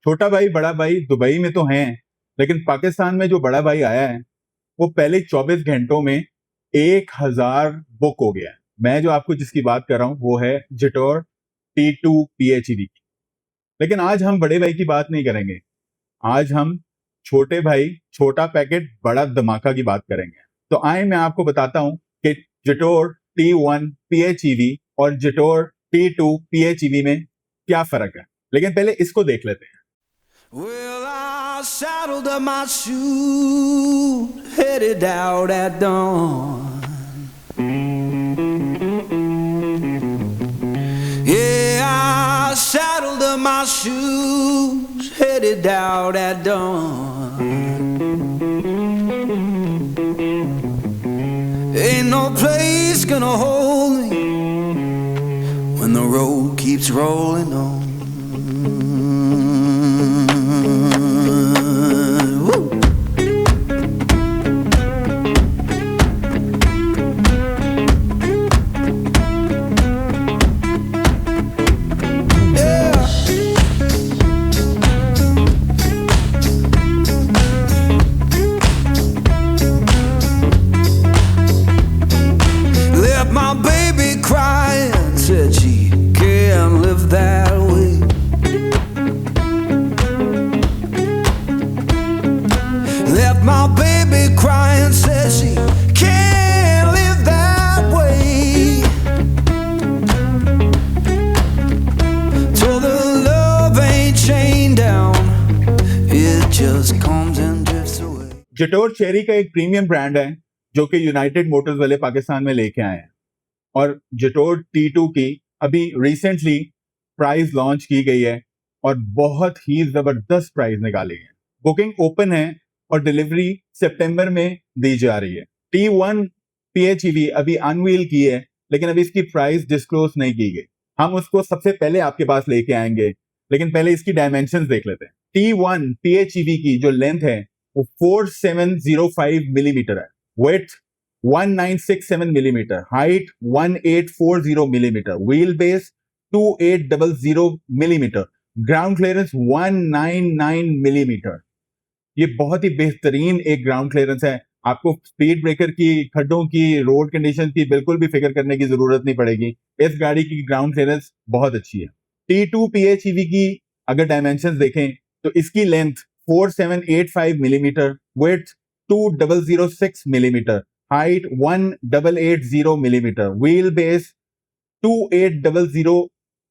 छोटा भाई बड़ा भाई दुबई में तो हैं, लेकिन पाकिस्तान में जो बड़ा भाई आया है वो पहले 24 घंटों में 1000 बुक हो गया है। मैं जो आपको जिसकी बात कर रहा हूं वो है जिटोर T2 PHEV की। लेकिन आज हम बड़े भाई की बात नहीं करेंगे, आज हम छोटे भाई छोटा पैकेट बड़ा धमाका की बात करेंगे। तो आए मैं आपको बताता हूं कि जिटोर T1 PHEV और जिटोर T2 PHEV में क्या फर्क है, लेकिन पहले इसको देख लेते हैं। Well, I saddled up my shoe, headed out at dawn. Yeah, I saddled up my shoes, headed out at dawn. Ain't no place gonna hold me when the road keeps rolling on. Jetour Chery का एक premium brand है जो कि United Motors वाले पाकिस्तान में लेके आए हैं, और जिटोर T2 की अभी रिसेंटली प्राइस लॉन्च की गई है और बहुत ही जबरदस्त प्राइस निकाली है। बुकिंग ओपन है और डिलीवरी सितंबर में दी जा रही है। T1 PHEV अभी अनवील की है, लेकिन अभी इसकी प्राइस डिस्क्लोज नहीं की गई। हम उसको सबसे पहले आपके पास लेके आएंगे, लेकिन पहले इसकी डायमेंशंस देख लेते हैं। T1 PHEV की जो लेंथ है वो 4705 मिलीमीटर है, width 1967 millimetre, height 1840 millimetre, wheel base 2800 millimetre, ground clearance 199 millimetre. ये बहुत ही बेहतरीन एक ग्राउंड क्लियरेंस है। आपको स्पीड ब्रेकर की, खड्डों की, रोड कंडीशन की बिल्कुल भी फिक्र करने की जरूरत नहीं पड़ेगी। इस गाड़ी की ग्राउंड क्लियरेंस बहुत अच्छी है। T2 PHEV की अगर डायमेंशंस देखें तो इसकी length 4785 millimetre, width 2006 millimetre, height 1880 millimetre, wheel base 2800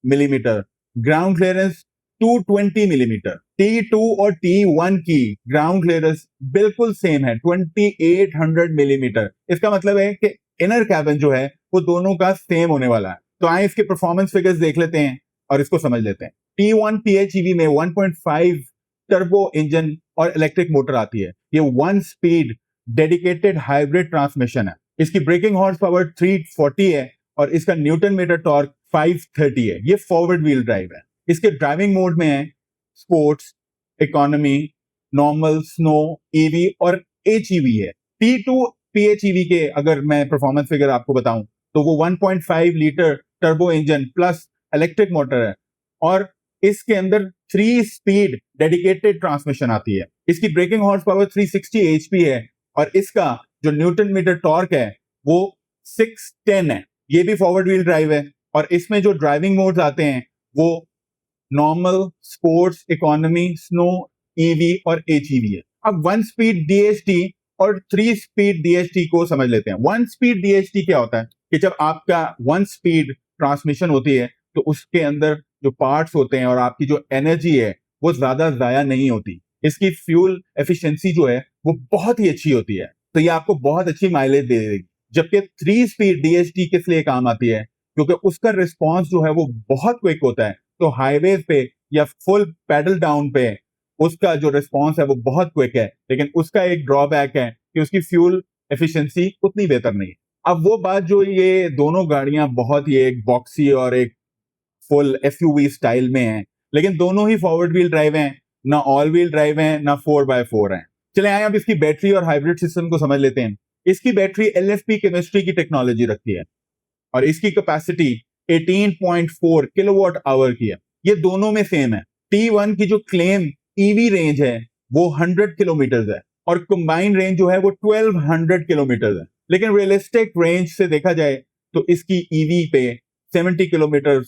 millimetre, ground clearance 220 millimetre. T2 और T1 की ग्राउंड क्लियरेंस बिल्कुल सेम है, 2800 मिलीमीटर। इसका मतलब है कि इनर कैबिन जो है वो दोनों का सेम होने वाला है। तो आए इसके परफॉर्मेंस फिगर्स देख लेते हैं और इसको समझ लेते हैं। T1 PHEV में 1.5 टर्बो इंजन और इलेक्ट्रिक मोटर आती है। ये 1 स्पीड डेडिकेटेड हाइब्रिड ट्रांसमिशन है। इसकी ब्रेकिंग हॉर्स पावर 340 है और इसका न्यूटन मीटर टॉर्क 530 है। ये फॉरवर्ड व्हील ड्राइव है। इसके ड्राइविंग मोड में है sports, economy, normal, snow, EV और HEV है। T2 PHEV के अगर मैं परफॉर्मेंस फिगर आपको बताऊं तो वो 1.5 litre turbo engine plus electric motor है और इसके अंदर 3 स्पीड डेडिकेटेड ट्रांसमिशन आती है। इसकी ब्रेकिंग हॉर्स पावर 360 HP है और इसका जो न्यूटन मीटर टॉर्क है वो 610 है। ये भी फॉरवर्ड व्हील ड्राइव है और इसमें जो ड्राइविंग मोड्स आते हैं वो normal, sports, economy, snow, EV और HEV है। अब 1 स्पीड DHT और 3 स्पीड DHT को समझ लेते हैं। 1 स्पीड DHT क्या होता है कि जब आपका 1 स्पीड ट्रांसमिशन होती है तो उसके अंदर जो पार्ट्स होते हैं और आपकी जो एनर्जी है वो ज्यादा जाया नहीं होती। इसकी फ्यूल एफिशिएंसी जो है वो बहुत ही अच्छी होती है, तो ये आपको बहुत अच्छी माइलेज दे देगी। जबकि 3 स्पीड DHT किस लिए काम आती है, क्योंकि उसका रिस्पॉन्स जो है वो बहुत क्विक होता है। तो हाईवे पे या फुल पैडल डाउन पे उसका जो रिस्पॉन्स है वो बहुत क्विक है, लेकिन उसका एक ड्रॉबैक है कि उसकी फ्यूल एफिशिएंसी उतनी बेहतर नहीं है। अब वो बात जो ये दोनों गाड़ियां बहुत ही एक बॉक्सी और एक फुल SUV स्टाइल में है, लेकिन दोनों ही फॉरवर्ड व्हील ड्राइव हैं, ना ऑल व्हील ड्राइव हैं, ना 4x4 हैं। चले आए अब इसकी बैटरी और हाइब्रिड सिस्टम को समझ लेते हैं। इसकी बैटरी LFP केमिस्ट्री की टेक्नोलॉजी रखती है और इसकी कैपेसिटी 18.4 किलोवाट आवर की है। ये दोनों में सेम है। T1 की जो क्लेम ईवी रेंज है वो 100 किलोमीटर है और कंबाइंड रेंज जो है वो 1200 किलोमीटर है। लेकिन रियलिस्टिक रेंज से देखा जाए तो इसकी ईवी पे 70 किलोमीटर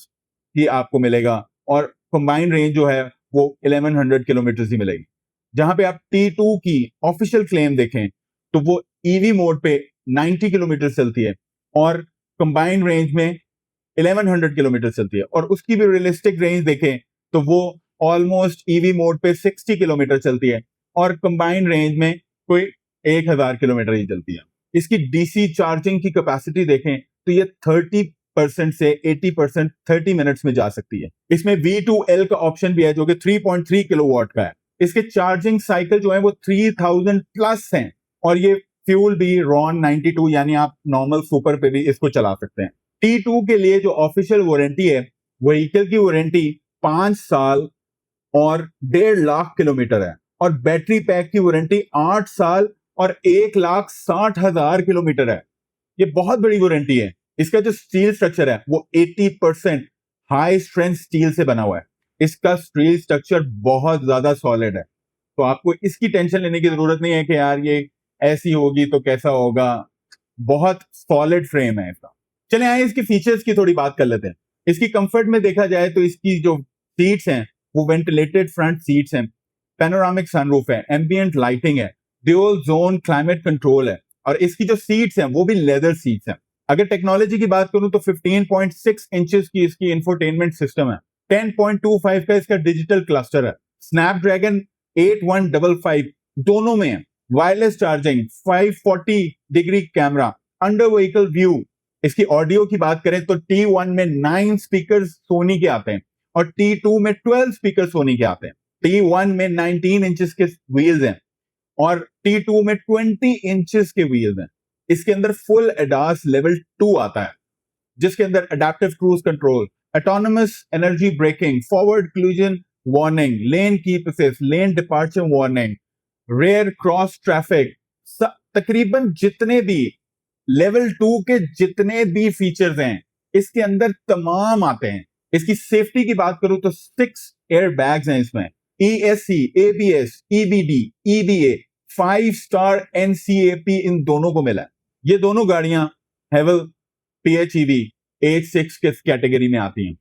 ही आपको मिलेगा और कंबाइंड रेंज जो है वो 1100 किलोमीटर ही मिलेगी। जहां पे आप T2 की ऑफिशियल क्लेम देखें तो वो ईवी मोड पे 90 किलोमीटर चलती है और कंबाइंड रेंज में 1100 किलोमीटर चलती है और उसकी भी रियलिस्टिक रेंज देखें तो वो ऑलमोस्ट ईवी मोड पे 60 किलोमीटर चलती है और कंबाइंड रेंज में कोई 1000 किलोमीटर ही चलती है। इसकी डीसी चार्जिंग की कैपेसिटी देखें तो ये 30% से 80% 30 मिनट्स में जा सकती है। इसमें V2L का ऑप्शन भी है जो कि 3.3 किलोवाट का है। इसके चार्जिंग साइकिल जो है वो 3000 प्लस हैं और ये फ्यूल भी RON 92 यानी आप नॉर्मल सुपर पे भी इसको चला सकते हैं। T2 के लिए जो ऑफिशियल वारंटी है, व्हीकल की वारंटी 5 साल और 1.5 लाख किलोमीटर है और बैटरी पैक की वारंटी 8 साल और 1,60,000 किलोमीटर है। ये बहुत बड़ी वारंटी है। इसका जो स्टील स्ट्रक्चर है वो 80% हाई स्ट्रेंथ स्टील से बना हुआ है। इसका स्टील स्ट्रक्चर बहुत ज्यादा सॉलिड है, तो आपको इसकी टेंशन लेने की जरूरत नहीं है कि यार ये ऐसी होगी तो कैसा होगा। बहुत सॉलिड फ्रेम है इसका। चले आए इसके फीचर्स की थोड़ी बात कर लेते हैं। इसकी कंफर्ट में देखा जाए तो इसकी जो सीट्स हैं वो वेंटिलेटेड फ्रंट सीट्स हैं, पैनोरामिक सनरूफ है, एम्बिएंट लाइटिंग है, ड्यूल जोन क्लाइमेट कंट्रोल है और इसकी जो सीट्स हैं वो भी लेदर सीट्स हैं। अगर टेक्नोलॉजी की बात करूं तो 15.6 इंचेस की इसकी इंफोटेनमेंट सिस्टम है, 10.25 का इसका डिजिटल क्लस्टर है, स्नैपड्रैगन 8155 दोनों में है, wireless charging, 540 degree camera, under vehicle view. इसकी ऑडियो की बात करें तो T1 में 9 स्पीकर सोनी के आते हैं और T2 में 12 स्पीकर सोनी के आते हैं। T1 में 19 इंचेस के व्हील्स हैं और T2 में 20 इंचेस के व्हील्स हैं। इसके अंदर फुल एडास लेवल 2 आता है जिसके अंदर adaptive cruise control, autonomous energy braking, forward collision warning, lane keep assist, lane departure warning, rear cross traffic, तकरीबन जितने भी लेवल 2 के जितने भी फीचर्स हैं इसके अंदर तमाम आते हैं। इसकी सेफ्टी की बात करूं तो 6 एयर बैग्स हैं इसमें, ESC, ABS, EBD, EBA, 5 star NCAP इन दोनों को मिला है। ये दोनों गाड़ियां हेवल PHEV H6 के कैटेगरी में आती हैं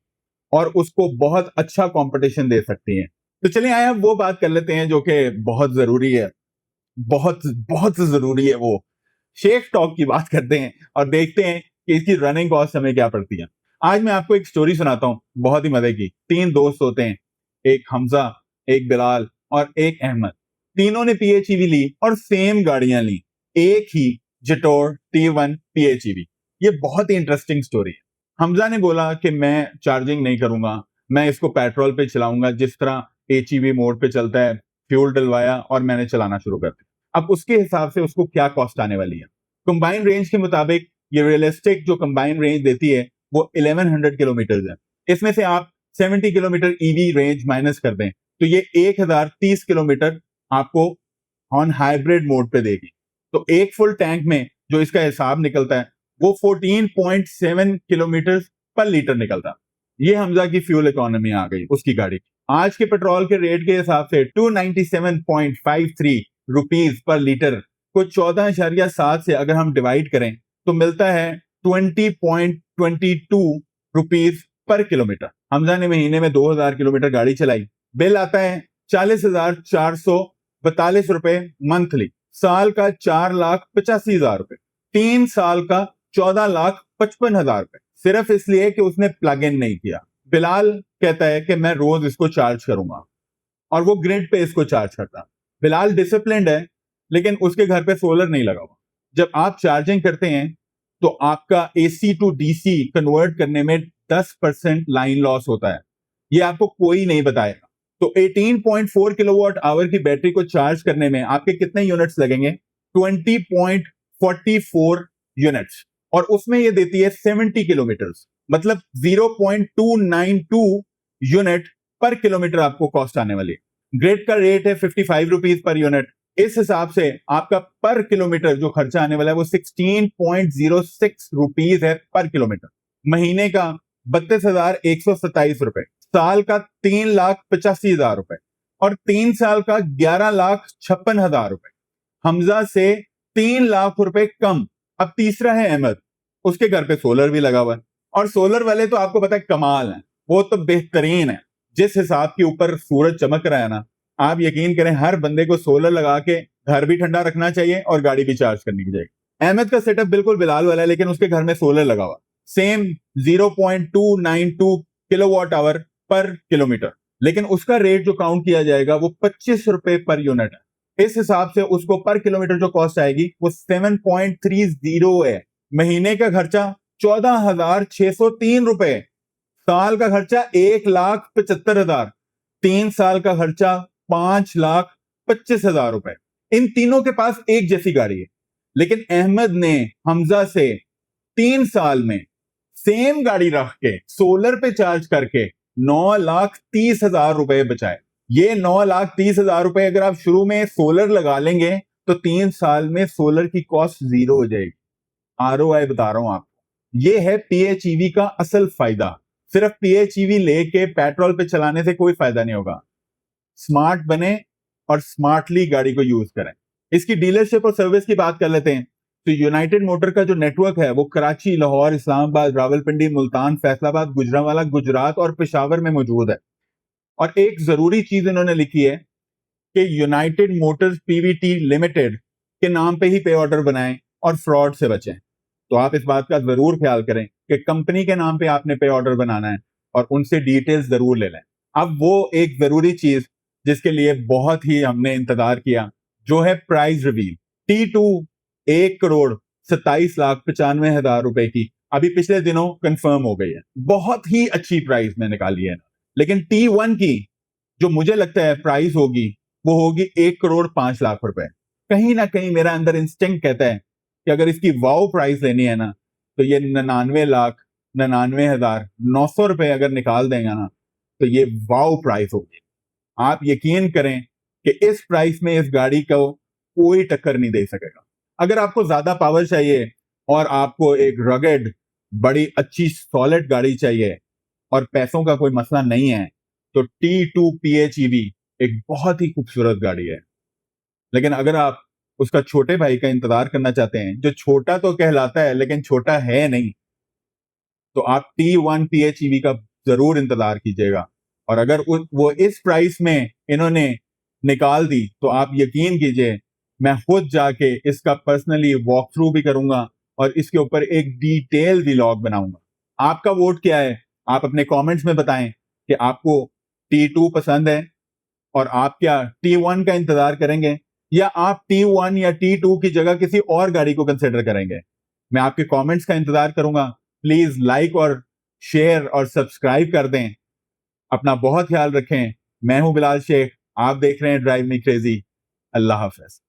और उसको बहुत अच्छा कंपटीशन दे सकती हैं। तो चलिए आए अब वो बात कर लेते हैं जो कि बहुत जरूरी है, बहुत बहुत जरूरी है। वो शेख टॉक की बात करते हैं और देखते हैं कि इसकी रनिंग कॉस्ट हमें क्या पड़ती है। आज मैं आपको एक स्टोरी सुनाता हूं बहुत ही मजे की। 3 दोस्त होते हैं, एक हमजा, एक बिलाल और एक अहमद। तीनों ने PHEV ली और सेम गाड़ियां ली, एक ही जटोर T1 PHEV। ये बहुत ही इंटरेस्टिंग स्टोरी है। हमजा ने बोला कि मैं चार्जिंग नहीं करूंगा, मैं इसको पेट्रोल पे चलाऊंगा जिस तरह HEV मोड पे चलता है। फ्यूल डलवाया और मैंने चलाना शुरू कर दिया। अब उसके हिसाब से उसको क्या कॉस्ट आने वाली है। कंबाइंड रेंज के मुताबिक ये रियलिस्टिक जो कंबाइंड रेंज देती है वो 1100 किलोमीटर है। इसमें से आप 70 किलोमीटर ईवी रेंज माइनस कर दें तो ये 1030 किलोमीटर आपको ऑन हाइब्रिड मोड पे देगी। तो एक फुल टैंक में जो इसका हिसाब निकलता है वो 14.7 किलोमीटर पर लीटर निकलता है। ये हमजा की फ्यूल इकोनॉमी आ गई उसकी गाड़ी। आज के पेट्रोल के रेट के हिसाब से 297.53 रुपीज पर लीटर को 14.7 से अगर हम डिवाइड करें तो मिलता है 20.22 रुपीज पर किलोमीटर। हमजा ने महीने में 2000 किलोमीटर गाड़ी चलाई, बिल आता है 40,442 रुपए मंथली, साल का 4,85,000 रुपए, 3 साल का 14,55,000 रुपए, सिर्फ इसलिए कि उसने प्लग इन नहीं किया। बिलाल कहता है कि मैं रोज इसको चार्ज करूंगा और वो ग्रिड पे इसको चार्ज करता। बिलाल डिसिप्लिन्ड है लेकिन उसके घर पे सोलर नहीं लगा हुआ। जब आप चार्जिंग करते हैं तो आपका AC टू DC कन्वर्ट करने में 10% लाइन लॉस होता है, ये आपको कोई नहीं बताएगा। तो 18.4 किलोवाट आवर की बैटरी को चार्ज करने में आपके कितने यूनिट्स लगेंगे? 20.44 यूनिट्स और उसमें ये देती है 70 किलोमीटर, मतलब 0.292 यूनिट पर किलोमीटर आपको कॉस्ट आने वाली है। ग्रिड का रेट है 55 रुपीज पर यूनिट। इस हिसाब से आपका पर किलोमीटर जो खर्चा आने वाला है वो 16.06 रुपीज है पर किलोमीटर। महीने का 32,127 रुपए, साल का 3,85,000 रुपए और 3 साल का 11,56,000 रुपए। हमजा से 3 लाख रुपए कम। अब तीसरा है अहमद, उसके घर पे सोलर भी लगा हुआ है और सोलर वाले तो आपको पता है कमाल है, वो तो बेहतरीन है। जिस हिसाब के ऊपर सूरज चमक रहा है ना, आप यकीन करें हर बंदे को सोलर लगा के घर भी ठंडा रखना चाहिए और गाड़ी भी चार्ज करनी चाहिए। अहमद का सेटअप बिल्कुल बिलाल वाला है, लेकिन उसके घर में सोलर लगा हुआ, सेम 0.292 किलोवाट आवर पर किलोमीटर, लेकिन उसका रेट जो काउंट किया जाएगा वो 25 रुपए पर यूनिट है। इस हिसाब से उसको पर किलोमीटर जो कॉस्ट आएगी वो 7.30 है। महीने का खर्चा 14,603 रुपए, साल का खर्चा 1,75,000, 3 साल का खर्चा 5,25,000 रुपए। इन तीनों के पास एक जैसी गाड़ी है, लेकिन अहमद ने हमजा से 3 साल में सेम गाड़ी रख के सोलर पे चार्ज करके 9,30,000 रुपए बचाए। ये 9,30,000 रुपए अगर आप शुरू में सोलर लगा लेंगे तो 3 साल में सोलर की कॉस्ट 0 हो जाएगी। ROI बता रहा हूं आपको, ये है PHEV का असल फायदा। सिर्फ PHEV लेके पेट्रोल पे चलाने से कोई फायदा नहीं होगा। स्मार्ट बने और स्मार्टली गाड़ी को यूज करें। इसकी डीलरशिप और सर्विस की बात कर लेते हैं तो यूनाइटेड मोटर का जो नेटवर्क है वो कराची, लाहौर, इस्लामाबाद, रावलपिंडी, मुल्तान, फैसलाबाद, गुजरांवाला, गुजरात और पेशावर में मौजूद है। और एक जरूरी चीज इन्होंने लिखी है कि यूनाइटेड मोटर्स PVT लिमिटेड के नाम पे ही पे ऑर्डर बनाएं और फ्रॉड से बचें। तो आप इस बात का जरूर ख्याल करें कि कंपनी के नाम पे आपने पे ऑर्डर बनाना है और उनसे डिटेल्स जरूर ले लें। अब वो एक जरूरी चीज जिसके लिए बहुत ही हमने इंतजार किया, जो है प्राइस रिवील। T2 1,27,95,000 रुपए की अभी पिछले दिनों कंफर्म हो गई है। बहुत ही अच्छी प्राइस में निकाली है। लेकिन T1 की जो मुझे लगता है प्राइस होगी वो होगी 1,05,00,000 रुपए। कहीं ना कहीं मेरा अंदर इंस्टिंक्ट कहता है कि अगर इसकी वाओ प्राइस लेनी है ना तो ये 99,99,900 रुपए अगर निकाल देंगे ना तो ये वाओ प्राइस होगी। आप यकीन करें कि इस प्राइस में इस गाड़ी को कोई टक्कर नहीं दे सकेगा। अगर आपको ज्यादा पावर चाहिए और आपको एक रगेड बड़ी अच्छी सॉलिड गाड़ी चाहिए और पैसों का कोई मसला नहीं है तो T2 PHEV एक बहुत ही खूबसूरत गाड़ी है। लेकिन अगर आप उसका छोटे भाई का इंतजार करना चाहते हैं, जो छोटा तो कहलाता है लेकिन छोटा है नहीं, तो आप T1 PHEV का जरूर इंतजार कीजिएगा। और अगर वो इस प्राइस में इन्होंने निकाल दी तो आप यकीन कीजिए मैं खुद जाके इसका पर्सनली वॉक थ्रू भी करूंगा और इसके ऊपर एक डिटेल व्लॉग बनाऊंगा। आपका वोट क्या है? आप अपने कमेंट्स में बताएं कि आपको T2 पसंद है और आप क्या T1 का इंतजार करेंगे या आप T1 या T2 की जगह किसी और गाड़ी को कंसिडर करेंगे। मैं आपके कमेंट्स का इंतजार करूंगा। प्लीज लाइक और शेयर और सब्सक्राइब कर दें। अपना बहुत ख्याल रखें। मैं हूं बिलाल शेख, आप देख रहे हैं ड्राइव मी क्रेजी। अल्लाह हाफिज।